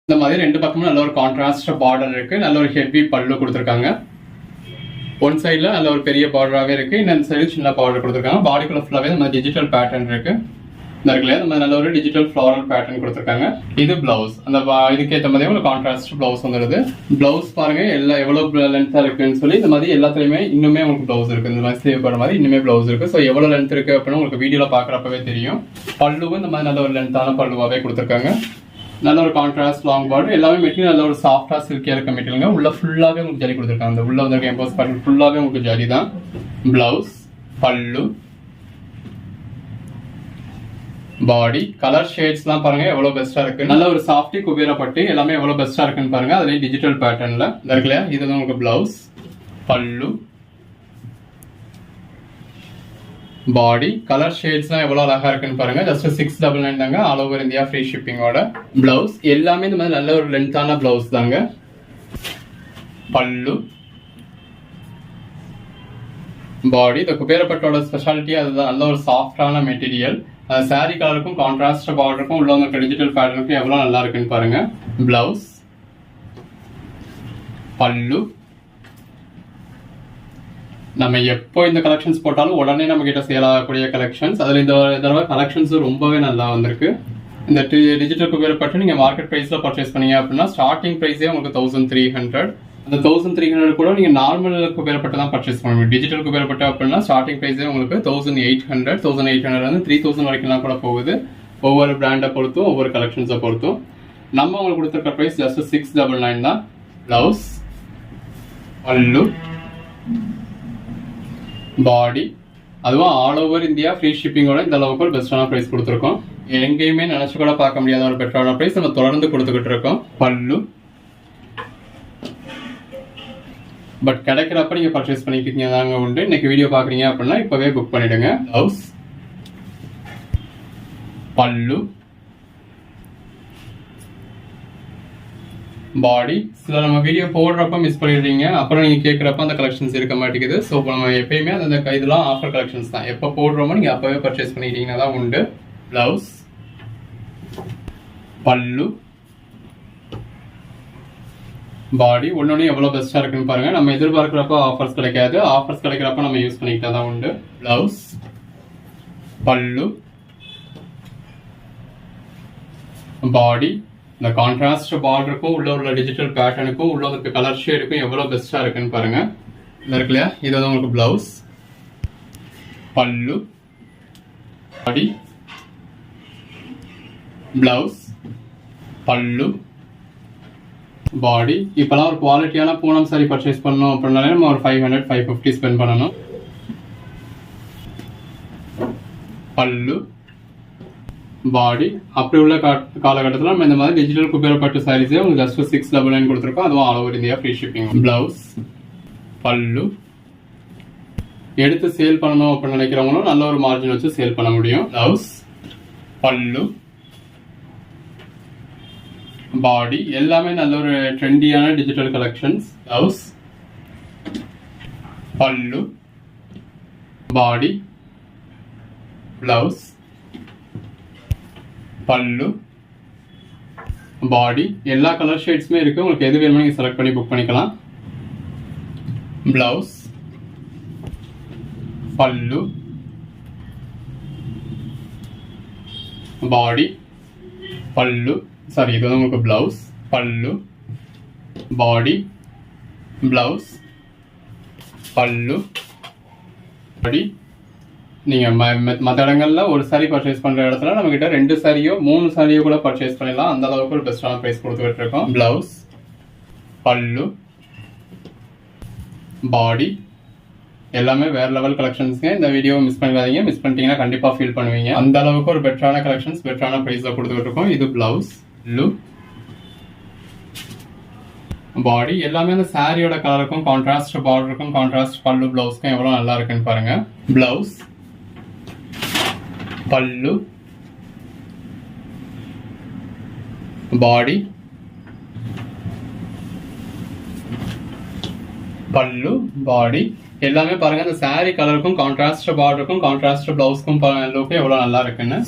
இந்த மாதிரி ரெண்டு பக்கமும் நல்ல ஒரு கான்ட்ராஸ்ட் பார்டர் இருக்கு. நல்ல ஒரு ஹெவி பல்லு கொடுத்துருக்காங்க. ஒன் சைட்ல நல்ல ஒரு பெரிய பார்டராகவே இருக்கு, இன்னொரு சைடு சின்ன பார்டர் கொடுத்துருக்காங்க. பாடிக்குள்ள ஃபுல்லாவே இந்த மாதிரி டிஜிட்டல் பேட்டர்ன் இருக்கு. இந்த இருக்குல்லையா, இந்த மாதிரி நல்ல ஒரு டிஜிட்டல் ஃபிளாரல் பேட்டர்ன் கொடுத்துருக்காங்க. இது பிளவுஸ். அந்த இதுக்கேற்ற மாதிரி ஒரு கான்ட்ராஸ்ட் பிளவுஸ் வந்துடுது. பிளவுஸ் பாருங்க எல்லா எவ்வளவு லென்த்தா இருக்குன்னு சொல்லி இந்த மாதிரி எல்லாத்துலயுமே இன்னுமே உங்களுக்கு பிளவுஸ் இருக்கு. இந்த மாதிரி ஸ்லீவ் போடுற மாதிரி இன்னுமே பிளவுஸ் இருக்கு. ஸோ எவ்வளவு லென்த் இருக்கு அப்படின்னு உங்களுக்கு வீடியோல பாக்குறப்பவே தெரியும். பல்லுவும் இந்த மாதிரி நல்ல ஒரு லென்த்தான பல்லுவாவே கொடுத்துருக்காங்க. நல்ல ஒரு கான்ட்ராஸ்ட் லாங் பார்டர். எல்லாமே மெட்டீரியல் நல்ல ஒரு சாஃப்டா சில்கியா இருக்க மெட்டீரியலுங்க. உள்ள ஃபுல்லாவே உங்களுக்கு ஜரி கொடுத்துருக்காங்க. அந்த உள்ள வந்து எம்போஸ் பேட்டர்ன் ஃபுல்லாவே உங்களுக்கு ஜரி தான். பிளவுஸ், பல்லு, பாடி. கலர் ஷேட்ஸ்லாம் பாருங்க எவ்வளவு பெஸ்டா இருக்கு. நல்ல ஒரு சாஃப்டி குபேரா பட்டு எல்லாமே எவ்வளவு பெஸ்டா இருக்குன்னு பாருங்க. அதுலயும் டிஜிட்டல் பேட்டர்ன்ல இருக்குல்லையா. இதுதான் உங்களுக்கு பிளவுஸ், பல்லு, பாடி. கலர் ஷேட்ஸ்லாம் எவ்வளவு அழகா இருக்குன்னு பாருங்க. ஜஸ்ட் 699 தாங்க. ஆல் ஓவர் இந்தியா ஃப்ரீ ஷிப்பிங்கோட. பிளவுஸ் எல்லாமே இந்த மாதிரி நல்ல ஒரு லென்த்தான பிளவுஸ் தாங்க. பல்லு, பாடி. இந்த குபேரப்பட்டோட ஸ்பெஷாலிட்டி அதுதான். நல்ல ஒரு சாஃப்டான மெட்டீரியல். சாரி கலருக்கும் கான்ட்ராஸ்ட் பார்டருக்கும் உள்ள வந்து டிஜிட்டல் பேட்டர்னுக்கும் எவ்வளவு நல்லா இருக்குன்னு பாருங்க. பிளவுஸ், பல்லு. நம்ம எப்போ இந்த கலெக்ஷன்ஸ் போட்டாலும் உடனே நம்ம கிட்ட சேல் ஆகக்கூடிய கலெக்ஷன்ஸ். அதுல இந்த தடவை கலெக்ஷன்ஸ் ரொம்பவே நல்லா வந்திருக்கு. இந்த டிஜிட்டல் குபேரப்பட்டு நீங்க மார்க்கெட் பிரைஸ்ல பர்ச்சேஸ் பண்ணீங்க அப்படின்னா ஸ்டார்டிங் பிரைஸே உங்களுக்கு 1300. அந்த 1300 கூட நீங்க நார்மல் குபேரப்பட்டு தான் பர்ச்சேஸ் பண்ண முடியும். டிஜிட்டல் குபேரப்பட்டு அப்படின்னா ஸ்டார்டிங் பிரைஸே உங்களுக்கு 1800. 1800 வந்து 3000 வரைக்கும் கூட போகுது. ஒவ்வொரு பிராண்டை பொறுத்தும் ஒவ்வொரு கலெக்ஷன்ஸை பொறுத்தும். நம்ம உங்களுக்கு கொடுத்துருக்க பிரைஸ் ஜஸ்ட் 699 தான். பிளவுஸ், பல்லு, பாடி. அதுவும் ஆல் ஓவர் இந்தியா ஃப்ரீ ஷிப்பிங்கோட இந்த அளவுக்கு ஒரு பெஸ்டான பிரைஸ் கொடுத்துருக்கோம். எங்கேயுமே நினைச்சு கூட பார்க்க முடியாத ஒரு பெட்டரான பிரைஸ் நம்ம தொடர்ந்து கொடுத்துக்கிட்டு இருக்கோம். பல்லு, பட் கிடைக்கிறப்ப நீங்க பர்ச்சேஸ் பண்ணிக்கிட்டீங்க தாங்க உண்டு. இன்னைக்கு வீடியோ பாக்குறீங்க அப்படின்னா இப்பவே புக் பண்ணிடுங்க. பிளவுஸ், பல்லு, பாடி. சில நம்ம வீடியோ போடுறப்ப மிஸ் பண்ணிடுறீங்க, அப்புறம் நீங்க கேட்கறப்ப அந்த கலெக்ஷன்ஸ் இருக்க மாட்டேங்குது. ஸோ நம்ம எப்பயுமே அந்த இதெல்லாம் ஆஃபர் கலெக்ஷன்ஸ் தான். எப்போ போடுறோமோ நீங்க அப்பவே பர்ச்சேஸ் பண்ணிக்கிட்டீங்கன்னா தான் உண்டு. பிளவுஸ், பல்லு, பாடி. ஒன்னொன்னு எவ்வளவு பெஸ்டா இருக்குன்னு பாருங்க. நம்ம எதிர்பார்க்கிறப்ப ஆஃபர்ஸ் கிடைக்காது. ஆஃபர்ஸ் கிடைக்கிறப்ப நம்ம யூஸ் பண்ணிக்கிட்டா தான் உண்டு. பிளவுஸ், பல்லு, பாடி. இந்த கான்ட்ராஸ்ட் பார்டருக்கும் உள்ள உள்ள டிஜிட்டல் பேட்டர்னுக்கும் உள்ள இருக்க கலர் ஷேடுக்கும் எவ்வளவு பெஸ்டா இருக்குன்னு பாருங்க. இது இருக்கு இல்லையா, இதுதான் உங்களுக்கு பிளவுஸ், பல்லு, பாடி. பிளவுஸ், பல்லு, பாடி. இப்பெல்லாம் ஒரு குவாலிட்டியான பூனம் சாரி பர்ச்சேஸ் பண்ணணும் அப்படின்னாலே நம்ம ஒரு 500-550 ஸ்பெண்ட் பண்ணணும். பல்லு, பாடி. அப்படி உள்ள காலகட்டத்தில் நம்ம இந்த மாதிரி டிஜிட்டல் குபேரப்பட்டு சாரீஸே உங்களுக்கு ஜஸ்ட் 699 கொடுத்துருக்கோம். அதுவும் all over India free shipping. Blouse, பல்லு. எடுத்து சேல் பண்ணணும் அப்படின்னு நினைக்கிறவங்களும் நல்ல ஒரு மார்ஜின் வச்சு சேல் பண்ண முடியும். பிளவுஸ், பல்லு, பாடி. எல்லாமே நல்ல ஒரு ட்ரெண்டியான டிஜிட்டல் கலெக்ஷன்ஸ். பிளவுஸ், பல்லு, பாடி. பிளவுஸ், பல்லு, பாடி. எல்லா கலர் ஷேட்ஸுமே இருக்கு. உங்களுக்கு எது வேணுமோ நீங்க செலக்ட் பண்ணி புக் பண்ணிக்கலாம். பிளவுஸ், பல்லு, பாடி, பல்லு. சாரி, இது வந்து உங்களுக்கு பிளவுஸ், பல்லு, பாடி, பிளவுஸ், பல்லு, பாடி. நீங்க மற்ற இடங்கள்ல ஒரு சாரி பர்ச்சேஸ் பண்ற இடத்துல நம்ம கிட்ட 2 சாரியோ 3 சாரியோ கூட பர்ச்சேஸ் பண்ணலாம். அந்த அளவுக்கு ஒரு பெஸ்டான பிரைஸ் கொடுத்துட்டு இருக்கோம். பிளவுஸ், பல்லு, பாடி. எல்லாமே வேற லெவல் கலெக்ஷன்ஸ்ங்க. இந்த வீடியோ மிஸ் பண்ணிடாதீங்க. மிஸ் பண்ணிட்டீங்கன்னா கண்டிப்பா ஃபீல் பண்ணுவீங்க. அந்த அளவுக்கு ஒரு பெட்டரான கலெக்ஷன்ஸ் பெட்டரான பிரைஸ்ல கொடுத்துட்டு இருக்கோம். இது பிளவுஸ், பல்லு, பாடி. எல்லாமே அந்த சாரியோட கலருக்கும் கான்ட்ராஸ்ட் பார்டருக்கும் கான்ட்ராஸ்ட் பல்லு பிளவுஸ்க்கும் எவ்வளவு நல்லா இருக்குன்னு பாருங்க. பிளவுஸ், பல்லு, பாடி, பல்லு, பாடி. எல்லாமே பாருங்க அந்த சாரி கலருக்கும் கான்ட்ராஸ்ட் பார்டருக்கும் கான்ட்ராஸ்ட் பிளவுஸ்க்கும் லுக்கும் எவ்வளவு நல்லா இருக்குன்னு.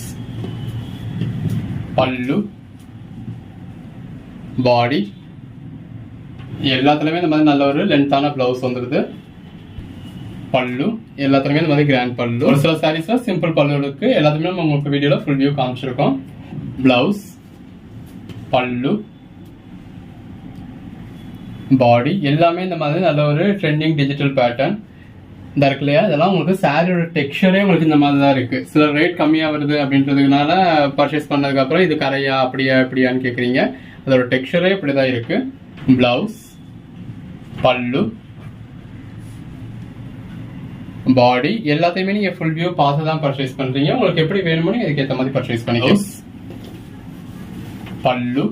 பல்லு, பாடி எல்லாத்துலயுமே இந்த மாதிரி நல்ல ஒரு லென்த்தான பிளவுஸ் வந்துடுது. பல்லு எல்லாத்துலயுமே இந்த மாதிரி கிராண்ட் பல்லு. ஒரு சில சாரீஸ்ல சிம்பிள் பல்லு இருக்கு. எல்லாத்துமே நம்ம உங்களுக்கு வீடியோல ஃபுல் வியூ காமிச்சிருக்கோம். பிளவுஸ், பல்லு, பாடி எல்லாமே இந்த மாதிரி நல்ல ஒரு ட்ரெண்டிங் டிஜிட்டல் பேட்டர்ன் இந்த இருக்கு இல்லையா. இதெல்லாம் உங்களுக்கு சாரியோட டெக்ஸ்சரே உங்களுக்கு இந்த மாதிரி தான் இருக்கு. சில ரேட் கம்மியா வருது அப்படின்றதுனால பர்ச்சேஸ் பண்ணதுக்கு அப்புறம் இது கரையா அப்படியா இப்படியான்னு கேக்குறீங்க. அதோட டெக்ஸ்சரே இப்படிதான் இருக்கு. பிளவுஸ், பல்லு, பாடி எல்லாத்தையுமே நீங்க ஃபுல் வியூ பார்த்து தான் பர்ச்சேஸ் பண்றீங்க. உங்களுக்கு எப்படி வேணுமோ நீங்க இதுக்கு ஏற்ற மாதிரி பர்ச்சேஸ் பண்ணிக்கலாம். பல்லு,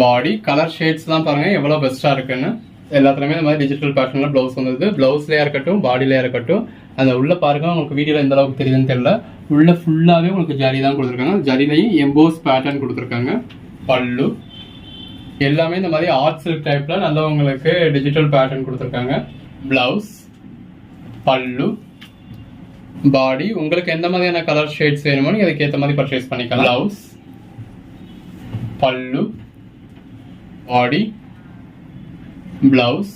பாடி கலர் ஷேட்ஸ் தான் பாருங்க எவ்வளவு பெஸ்டா இருக்குன்னு. எல்லாத்துலயுமே இந்த மாதிரி டிஜிட்டல் பேட்டர்ன்ல பிளவுஸ் வந்தது. பிளவுஸ்லயா இருக்கட்டும், பாடிலயா இருக்கட்டும், அந்த உள்ள பாருங்க உங்களுக்கு வீடியோல எந்த அளவுக்கு தெரியுதுன்னு தெரியல. உள்ள ஃபுல்லாவே உங்களுக்கு ஜரி தான் கொடுத்துருக்காங்க. ஜரிலையும் எம்போஸ் பேட்டர்ன் கொடுத்துருக்காங்க. பல்லு எல்லாமே இந்த மாதிரி ஆர்ட் சில்க் டைப்ல நல்ல உங்களுக்கு டிஜிட்டல் பேட்டர்ன் கொடுத்துருக்காங்க. பிளவுஸ், பல்லு, பாடி உங்களுக்கு எந்த மாதிரியான கலர் ஷேட்ஸ் வேணுமோ நீங்க அதுக்கு ஏற்ற மாதிரி பர்ச்சேஸ் பண்ணிக்கலாம். பிளவுஸ், பல்லு, பாடி, பிளவுஸ்.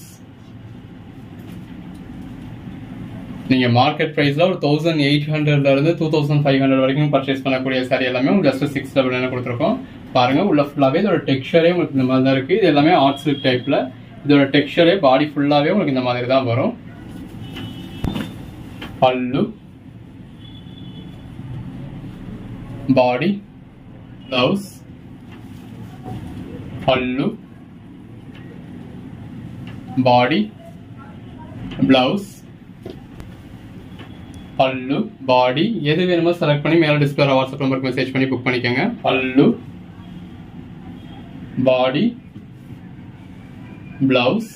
நீங்க மார்க்கெட் பிரைஸ்ல ஒரு 1800 இருந்து 2500 வரைக்கும் பர்ச்சேஸ் பண்ணக்கூடிய சாரி எல்லாமே ஜஸ்ட் 699 கொடுத்துருக்கோம். பாருங்க உள்ள ஃபுல்லாவே இதோட டெக்ஸ்சரே உங்களுக்கு இந்த மாதிரி தான் இருக்கு. இது எல்லாமே ஆர்ட் சில்க் டைப்ல. இதோட டெக்ஸ்சரே பாடி ஃபுல்லாவே உங்களுக்கு இந்த மாதிரி தான் வரும். பல்லு, பாடி, பிளவுஸ், பல்லு, பாடி, பிளவுஸ், பல்லு, பாடி எது வேணுமோ செலக்ட் பண்ணி மேல டிஸ்பிளே வாட்ஸ்அப் நம்பருக்கு மெசேஜ் பண்ணி புக் பண்ணிக்கோங்க. பல்லு, பாடி, பிளவுஸ்.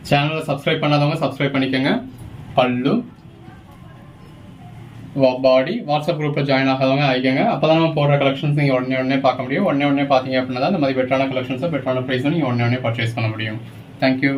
சேனலை சப்ஸ்கிரைப் பண்ணாதவங்க சப்ஸ்கிரைப் பண்ணிக்கோங்க. பல்லு, பாடி வாட்ஸ்அப் குரூப்ல ஜாயின் ஆகாதவங்க ஆகிக்கோங்க. அப்பதான் நம்ம போடுற கலெக்ஷன்ஸ் நீங்க உடனே பார்க்க முடியும். உடனே பாத்தீங்க அப்படின்னா இந்த மாதிரி பெட்டரான கலெக்ஷன்ஸ் பெட்டரான பிரைஸ் நீங்க உடனே பர்ச்சேஸ் பண்ண முடியும். தேங்க்யூ.